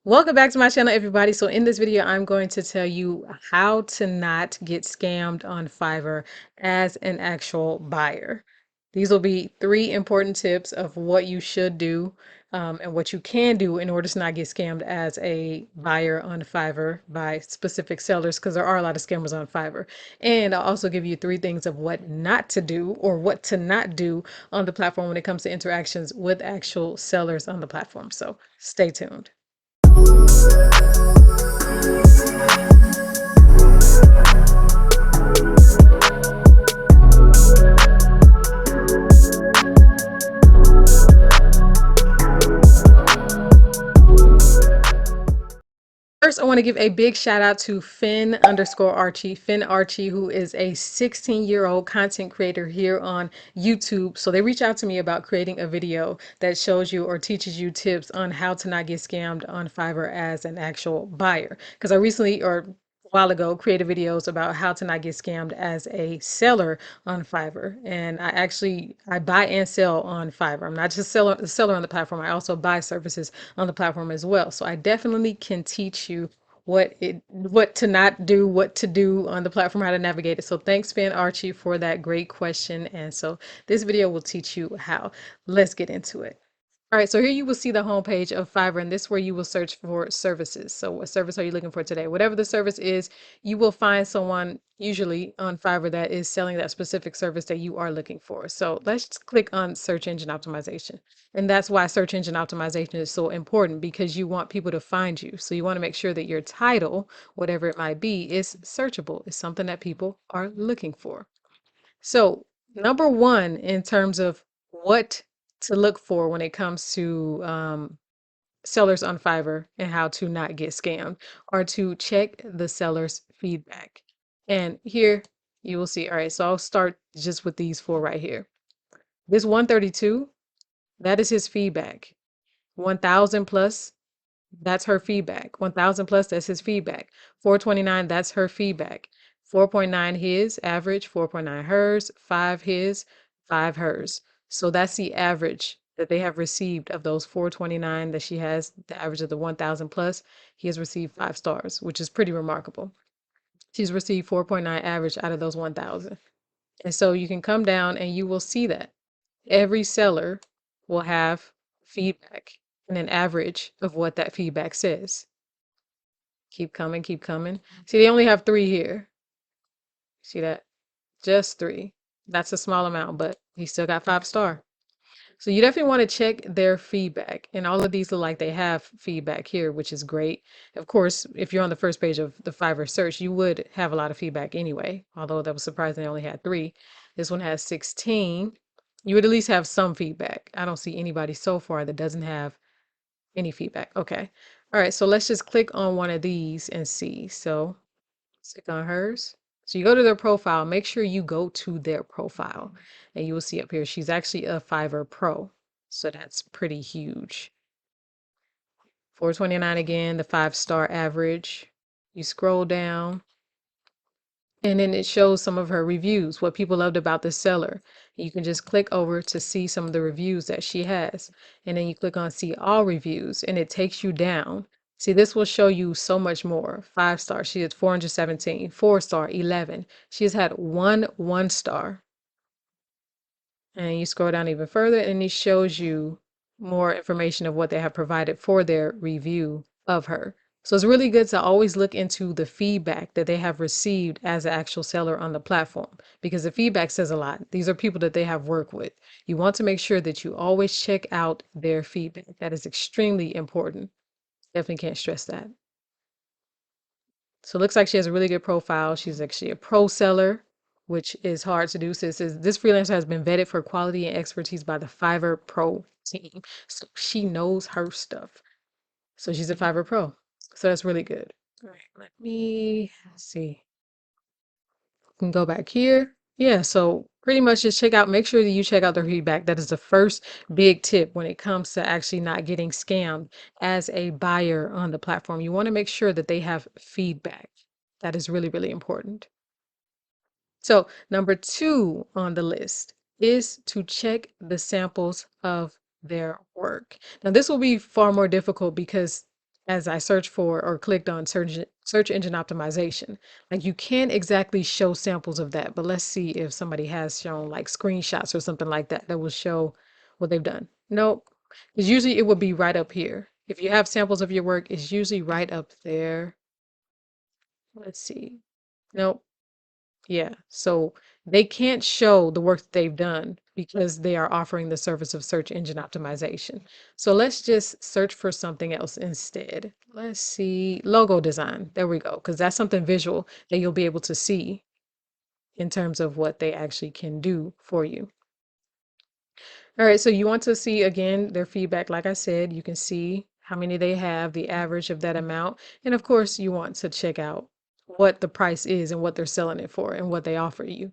Welcome back to my channel, everybody. So in this video, I'm going to tell you how to not get scammed on Fiverr as an actual buyer. These will be three important tips of what you should do and what you can do in order to not get scammed as a buyer on Fiverr by specific sellers, because there are a lot of scammers on Fiverr. And I'll also give you three things of what not to do or what to not do on the platform when it comes to interactions with actual sellers on the platform. So stay tuned. First, I want to give a big shout out to Finn_Archie, Finn Archie, who is a 16-year-old content creator here on YouTube. So they reach out to me about creating a video that shows you or teaches you tips on how to not get scammed on Fiverr as an actual buyer. Because I recently, or a while ago, created videos about how to not get scammed as a seller on Fiverr. And I buy and sell on Fiverr. I'm not just a seller on the platform. I also buy services on the platform as well. So I definitely can teach you what to not do, what to do on the platform, how to navigate it. So thanks, Fan Archie, for that great question. And so this video will teach you how. Let's get into it. All right, so here you will see the homepage of Fiverr, and this is where you will search for services. So what service are you looking for today? Whatever the service is, you will find someone usually on Fiverr that is selling that specific service that you are looking for. So let's just click on search engine optimization. And that's why search engine optimization is so important, because you want people to find you. So you want to make sure that your title, whatever it might be, is searchable, is something that people are looking for. So, number one, in terms of what to look for when it comes to sellers on Fiverr and how to not get scammed, are to check the seller's feedback. And here you will see, all right, so I'll start just with these four right here. This 132, that is his feedback. 1000 plus, that's her feedback. 1000 plus, that's his feedback. 429, that's her feedback. 4.9 his average, 4.9 hers, 5 his, 5 hers. So that's the average that they have received of those 429 that she has, the average of the 1000 plus. He has received 5 stars, which is pretty remarkable. She's received 4.9 average out of those 1000. And so you can come down and you will see that every seller will have feedback and an average of what that feedback says. Keep coming, keep coming. See, they only have 3 here. See that? Just 3. That's a small amount, but he still got 5 star. So you definitely want to check their feedback. And all of these look like they have feedback here, which is great. Of course, if you're on the first page of the Fiverr search, you would have a lot of feedback anyway, although that was surprising they only had 3. This one has 16. You would at least have some feedback. I don't see anybody so far that doesn't have any feedback. Okay. All right. So let's just click on one of these and see. So click on hers. So you go to their profile, make sure you go to their profile, and you will see up here, she's actually a Fiverr Pro. So that's pretty huge. 429 again, the 5 star average. You scroll down, and then it shows some of her reviews, what people loved about the seller. You can just click over to see some of the reviews that she has. And then you click on see all reviews, and it takes you down. See, this will show you so much more. 5 star, she has 417, 4 star, 11. She has had 1 star. And you scroll down even further, and it shows you more information of what they have provided for their review of her. So it's really good to always look into the feedback that they have received as an actual seller on the platform, because the feedback says a lot. These are people that they have worked with. You want to make sure that you always check out their feedback. That is extremely important. Definitely can't stress that. So it looks like she has a really good profile. She's actually a pro seller, which is hard to do. So it says this freelancer has been vetted for quality and expertise by the Fiverr Pro team. So she knows her stuff. So she's a Fiverr Pro. So that's really good. All right, let me see. Can go back here. Yeah, so pretty much just make sure that you check out their feedback. That is the first big tip when it comes to actually not getting scammed as a buyer on the platform. You want to make sure that they have feedback. That is really, really important. So number 2 on the list is to check the samples of their work. Now, this will be far more difficult because as I searched for or clicked on search engine optimization. Like you can't exactly show samples of that, but let's see if somebody has shown like screenshots or something like that that will show what they've done. Nope. Because usually it would be right up here. If you have samples of your work, it's usually right up there. Let's see. Nope. Yeah. So they can't show the work that they've done because they are offering the service of search engine optimization. So let's just search for something else instead. Let's see, logo design. There we go. Because that's something visual that you'll be able to see in terms of what they actually can do for you. All right. So you want to see again their feedback. Like I said, you can see how many they have, the average of that amount. And of course, you want to check out what the price is and what they're selling it for and what they offer you.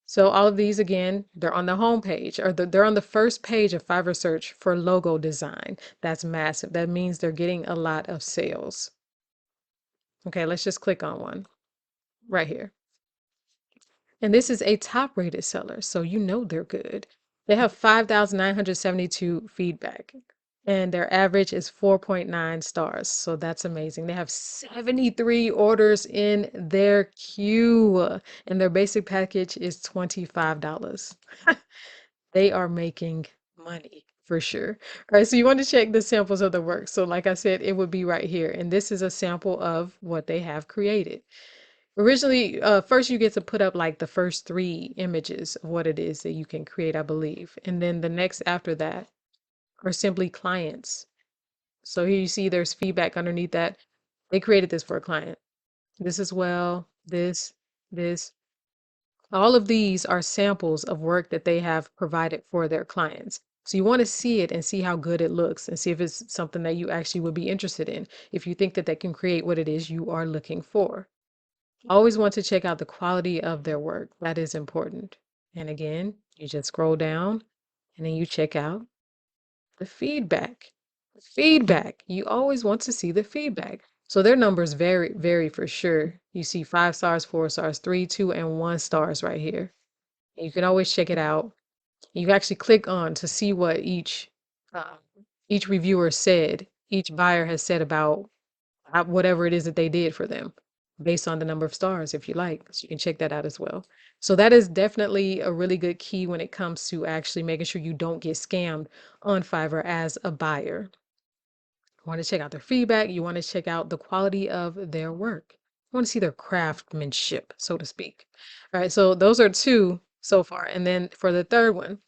So all of these, again, they're on the home page or they're on the first page of Fiverr search for logo design. That's massive. That means they're getting a lot of sales. Okay, let's just click on one right here. And this is a top rated seller, so you know they're good. They have 5,972 feedback and their average is 4.9 stars. So that's amazing. They have 73 orders in their queue and their basic package is $25. They are making money for sure. All right, so you want to check the samples of the work. So like I said, it would be right here. And this is a sample of what they have created. Originally, first you get to put up like the first 3 images of what it is that you can create, I believe. And then the next after that are simply clients. So here you see there's feedback underneath that. They created this for a client. This as well, this. All of these are samples of work that they have provided for their clients. So you want to see it and see how good it looks and see if it's something that you actually would be interested in. If you think that they can create what it is you are looking for. Always want to check out the quality of their work. That is important. And again, you just scroll down and then you check out the feedback. The feedback. You always want to see the feedback. So their numbers vary for sure. You see 5 stars, 4 stars, 3, 2, and 1 stars right here. You can always check it out. You can actually click on to see what uh, each reviewer said, each buyer has said about whatever it is that they did for them based on the number of stars, if you like. So you can check that out as well. So that is definitely a really good key when it comes to actually making sure you don't get scammed on Fiverr as a buyer. You want to check out their feedback. You want to check out the quality of their work. You want to see their craftsmanship, so to speak. All right, so those are 2 so far. And then for the third one,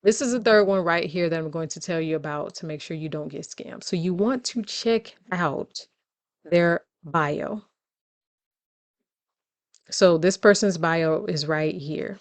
this is the third one right here that I'm going to tell you about to make sure you don't get scammed. So you want to check out their bio. So this person's bio is right here.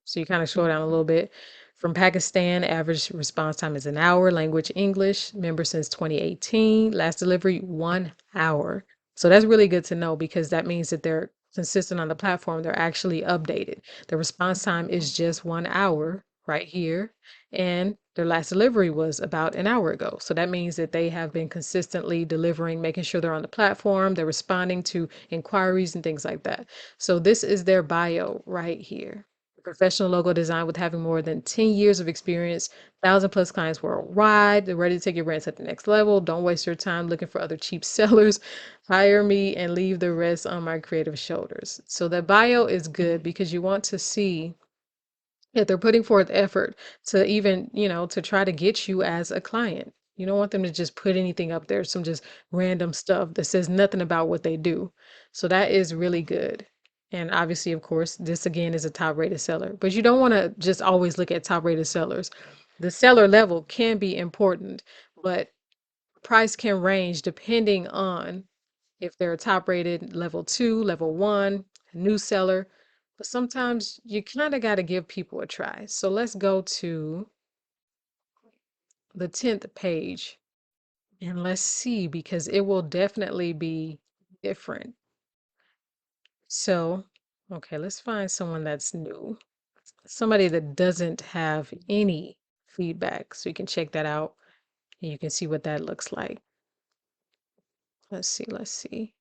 So you kind of scroll down a little bit. From Pakistan, average response time is an hour. Language English, member since 2018. Last delivery 1 hour. So that's really good to know because that means that they're consistent on the platform. They're actually updated. The response time is just 1 hour right here. And their last delivery was about an hour ago. So that means that they have been consistently delivering, making sure they're on the platform, they're responding to inquiries and things like that. So this is their bio right here. Professional logo design with having more than 10 years of experience, 1,000+ clients worldwide. They're ready to take your brand to the next level. Don't waste your time looking for other cheap sellers. Hire me and leave the rest on my creative shoulders. So the bio is good because you want to see that they're putting forth effort to even, to try to get you as a client. You don't want them to just put anything up there, some just random stuff that says nothing about what they do. So that is really good. And obviously, of course, this again is a top rated seller, but you don't want to just always look at top rated sellers. The seller level can be important, but price can range depending on if they're top rated level 2, level 1, new seller. But sometimes you kind of got to give people a try. So let's go to the 10th page and let's see because it will definitely be different. So, okay, let's find someone that's new. Somebody that doesn't have any feedback. So you can check that out and you can see what that looks like. Let's see.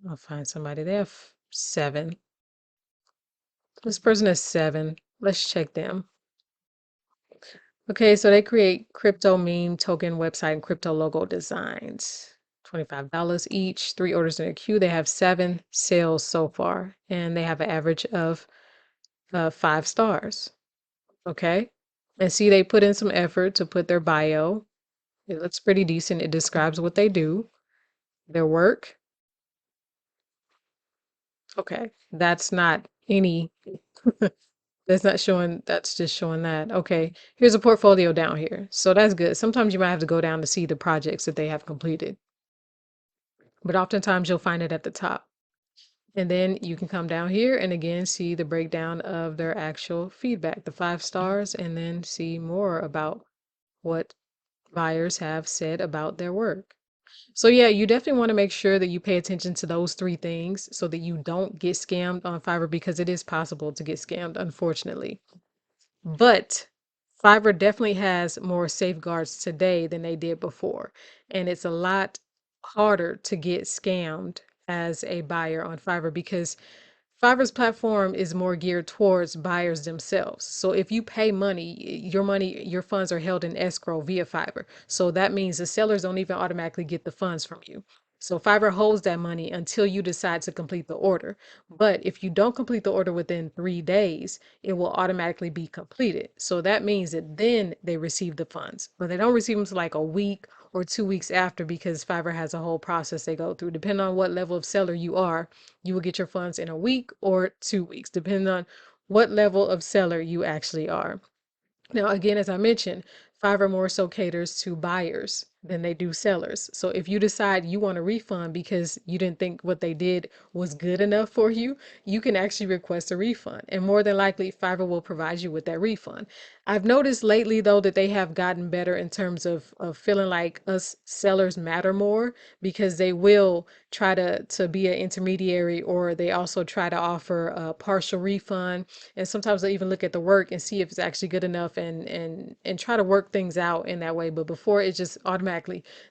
I'll find somebody. They have 7. This person has 7. Let's check them. Okay, so they create crypto meme token website and crypto logo designs. $25 each, 3 orders in a queue. They have 7 sales so far, and they have an average of 5 stars. Okay. And see, they put in some effort to put their bio. It looks pretty decent. It describes what they do, their work. Okay. That's not any, that's not showing, that's just showing that. Okay. Here's a portfolio down here. So that's good. Sometimes you might have to go down to see the projects that they have completed, but oftentimes you'll find it at the top. And then you can come down here and again see the breakdown of their actual feedback, the 5 stars, and then see more about what buyers have said about their work. So yeah, you definitely want to make sure that you pay attention to those 3 things so that you don't get scammed on Fiverr because it is possible to get scammed, unfortunately. But Fiverr definitely has more safeguards today than they did before. And it's a lot harder to get scammed as a buyer on Fiverr because Fiverr's platform is more geared towards buyers themselves. So if you pay money, your funds are held in escrow via Fiverr. So that means the sellers don't even automatically get the funds from you. So Fiverr holds that money until you decide to complete the order. But if you don't complete the order within 3 days, it will automatically be completed. So that means that then they receive the funds, but they don't receive them to like a week or 2 weeks after because Fiverr has a whole process they go through. Depending on what level of seller you are, you will get your funds in a week or 2 weeks, depending on what level of seller you actually are. Now, again, as I mentioned, Fiverr more so caters to buyers than they do sellers. So if you decide you want a refund because you didn't think what they did was good enough for you, you can actually request a refund. And more than likely, Fiverr will provide you with that refund. I've noticed lately, though, that they have gotten better in terms of feeling like us sellers matter more because they will try to be an intermediary, or they also try to offer a partial refund, and sometimes I even look at the work and see if it's actually good enough and try to work things out in that way. But before, it just automatically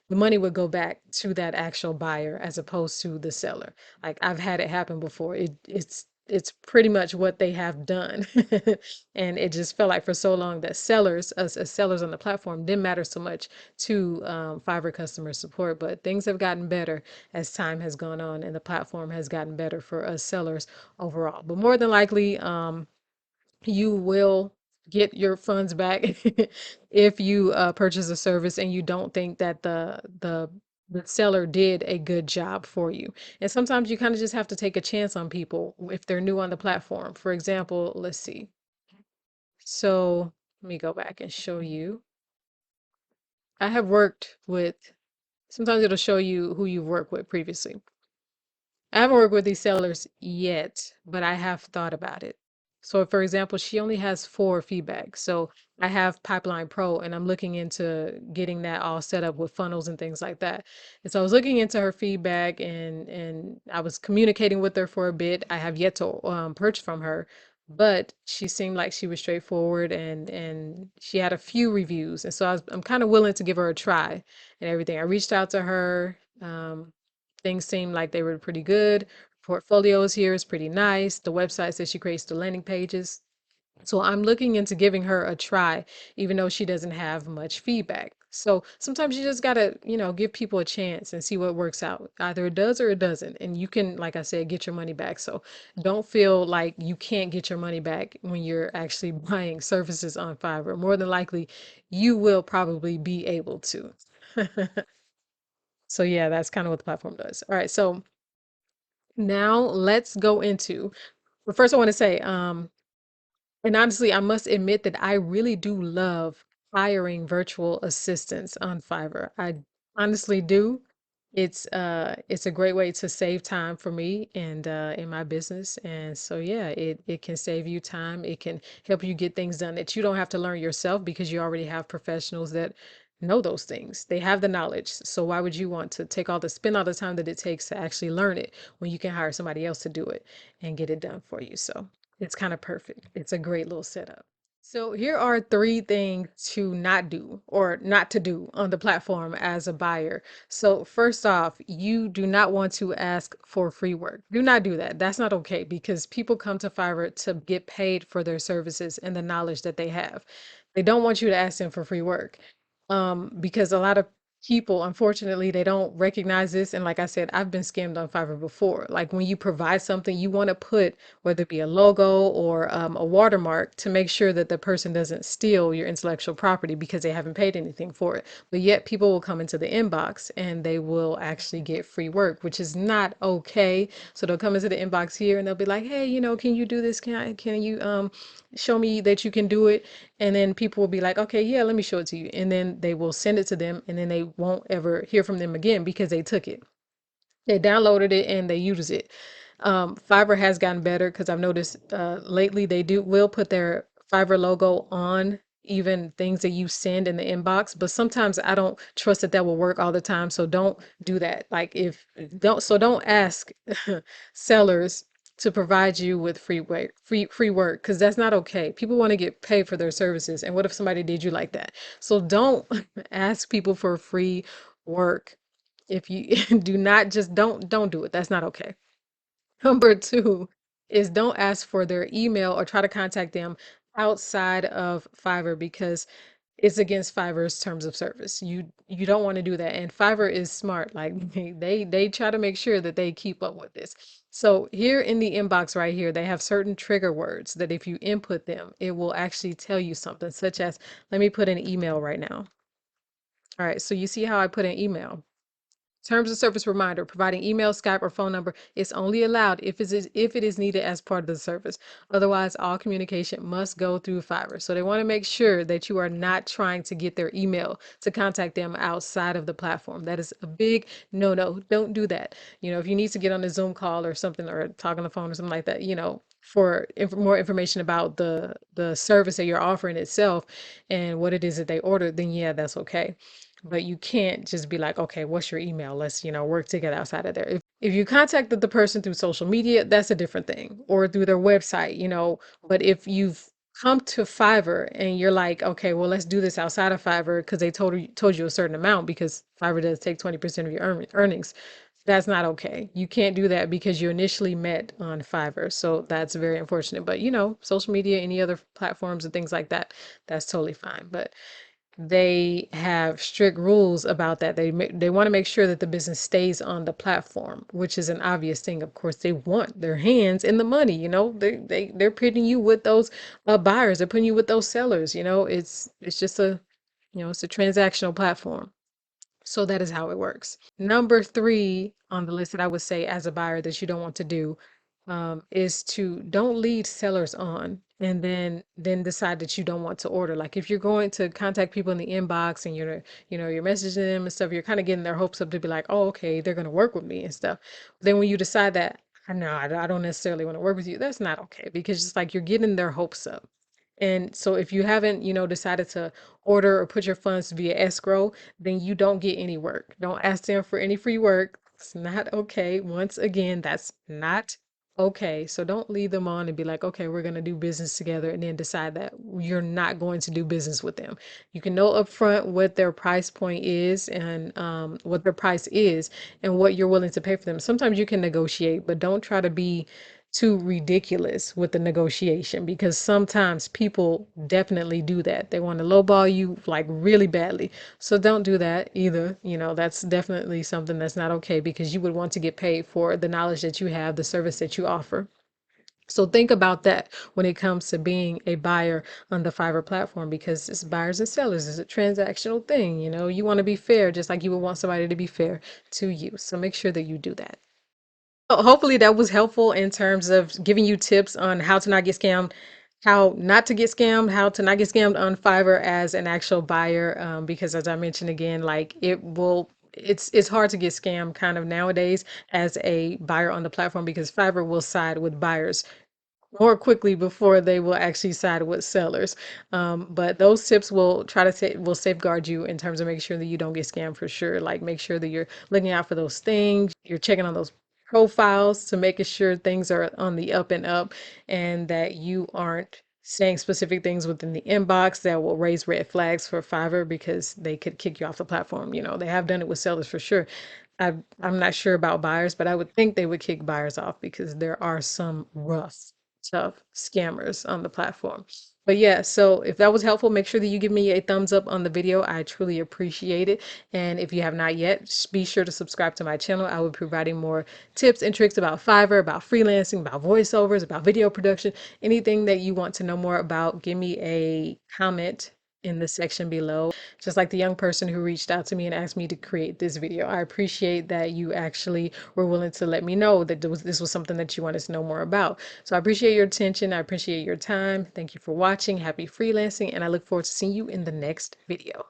the money would go back to that actual buyer as opposed to the seller. Like I've had it happen before. It's pretty much what they have done. And it just felt like for so long that sellers, us as sellers on the platform, didn't matter so much to Fiverr customer support. But things have gotten better as time has gone on and the platform has gotten better for us sellers overall. But more than likely, you will get your funds back if you purchase a service and you don't think that the seller did a good job for you. And sometimes you kind of just have to take a chance on people if they're new on the platform. For example, let's see. So let me go back and show you. I have worked with, sometimes it'll show you who you've worked with previously. I haven't worked with these sellers yet, but I have thought about it. So, for example, she only has 4 feedback. So I have Pipeline Pro and I'm looking into getting that all set up with funnels and things like that. And so I was looking into her feedback and I was communicating with her for a bit. I have yet to purchase from her, but she seemed like she was straightforward and she had a few reviews. And so I'm kind of willing to give her a try and everything. I reached out to her. Things seemed like they were pretty good. Portfolios here is pretty nice. The website says she creates the landing pages. So I'm looking into giving her a try, even though she doesn't have much feedback. So sometimes you just gotta, give people a chance and see what works out. Either it does or it doesn't. And you can, like I said, get your money back. So don't feel like you can't get your money back when you're actually buying services on Fiverr. More than likely, you will probably be able to. So yeah, that's kind of what the platform does. All right, so now let's go into, but first I want to say, and honestly, I must admit that I really do love hiring virtual assistants on Fiverr. I honestly do. It's a great way to save time for me and in my business. And so yeah, it can save you time. It can help you get things done that you don't have to learn yourself because you already have professionals that know those things. They have the knowledge. So why would you want to spend all the time that it takes to actually learn it when you can hire somebody else to do it and get it done for you? So it's kind of perfect. It's a great little setup. So here are 3 things to not do or not to do on the platform as a buyer. So first off, you do not want to ask for free work. Do not do that. That's not okay because people come to Fiverr to get paid for their services and the knowledge that they have. They don't want you to ask them for free work, because a lot of people, unfortunately, they don't recognize this. And like I said, I've been scammed on Fiverr before. Like when you provide something, you want to put whether it be a logo or a watermark to make sure that the person doesn't steal your intellectual property because they haven't paid anything for it. But yet people will come into the inbox and they will actually get free work, which is not okay. So they'll come into the inbox here and they'll be like, hey, can you do this? Can you show me that you can do it? And then people will be like, okay, yeah, let me show it to you. And then they will send it to them and then they won't ever hear from them again because they took it. They downloaded it and they use it. Fiverr has gotten better because I've noticed lately they will put their Fiverr logo on even things that you send in the inbox, but sometimes I don't trust that that will work all the time. So don't do that. Like if don't so don't ask sellers to provide you with free work because that's not okay. People want to get paid for their services. And what if somebody did you like that? So don't ask people for free work. If you do not just don't do it. That's not okay. Number two is don't ask for their email or try to contact them outside of Fiverr because it's against Fiverr's terms of service. You don't want to do that. And Fiverr is smart. Like they try to make sure that they keep up with this. So here in the inbox right here, they have certain trigger words that if you input them, it will actually tell you something, such as, let me put an email right now. All right, so you see how I put an email. Terms of service reminder, providing email, Skype, or phone number is only allowed if it is needed as part of the service. Otherwise, all communication must go through Fiverr. So they want to make sure that you are not trying to get their email to contact them outside of the platform. That is a big no-no. Don't do that. If you need to get on a Zoom call or something or talk on the phone or something like that, for more information about the service that you're offering itself and what it is that they ordered, then yeah, that's okay. But you can't just be like, okay, what's your email? Let's, work together outside of there. If you contacted the person through social media, that's a different thing, or through their website. But if you've come to Fiverr and you're like, okay, well, let's do this outside of Fiverr because they told you a certain amount because Fiverr does take 20% of your earnings. That's not okay. You can't do that because you initially met on Fiverr. So that's very unfortunate. But social media, any other platforms and things like that, that's totally fine. But they have strict rules about that. They want to make sure that the business stays on the platform, which is an obvious thing. Of course, they want their hands in the money. They're putting you with those buyers. They're putting you with those sellers. It's just it's a transactional platform. So that is how it works. Number three on the list that I would say as a buyer that you don't want to do is to don't lead sellers on and then decide that you don't want to order. Like if you're going to contact people in the inbox and you're messaging them and stuff, you're kind of getting their hopes up to be like, oh, okay, they're gonna work with me and stuff. Then when you decide that, no, I don't necessarily want to work with you, that's not okay because it's like you're getting their hopes up. And so if you haven't, decided to order or put your funds via escrow, then you don't get any work. Don't ask them for any free work. It's not okay. Once again, that's not okay. So don't lead them on and be like, okay, we're going to do business together and then decide that you're not going to do business with them. You can know upfront what their price point is and what their price is and what you're willing to pay for them. Sometimes you can negotiate, but don't try to be too ridiculous with the negotiation because sometimes people definitely do that. They want to lowball you like really badly. So don't do that either. That's definitely something that's not okay because you would want to get paid for the knowledge that you have, the service that you offer. So think about that when it comes to being a buyer on the Fiverr platform because it's buyers and sellers. It's a transactional thing. You want to be fair just like you would want somebody to be fair to you. So make sure that you do that. So hopefully that was helpful in terms of giving you tips on how to not get scammed, how not to get scammed, how to not get scammed on Fiverr as an actual buyer. Because as I mentioned again, like it's hard to get scammed kind of nowadays as a buyer on the platform because Fiverr will side with buyers more quickly before they will actually side with sellers. But those tips will try to will safeguard you in terms of making sure that you don't get scammed for sure. Like make sure that you're looking out for those things, you're checking on those profiles to making sure things are on the up and up and that you aren't saying specific things within the inbox that will raise red flags for Fiverr because they could kick you off the platform. They have done it with sellers for sure. I'm not sure about buyers, but I would think they would kick buyers off because there are some rough tough scammers on the platform. But yeah, so if that was helpful, make sure that you give me a thumbs up on the video. I truly appreciate it. And if you have not yet, be sure to subscribe to my channel. I will be providing more tips and tricks about Fiverr, about freelancing, about voiceovers, about video production, anything that you want to know more about. Give me a comment in the section below, just like the young person who reached out to me and asked me to create this video. I appreciate that you actually were willing to let me know that this was something that you wanted to know more about. So I appreciate your attention. I appreciate your time. Thank you for watching. Happy freelancing, and I look forward to seeing you in the next video.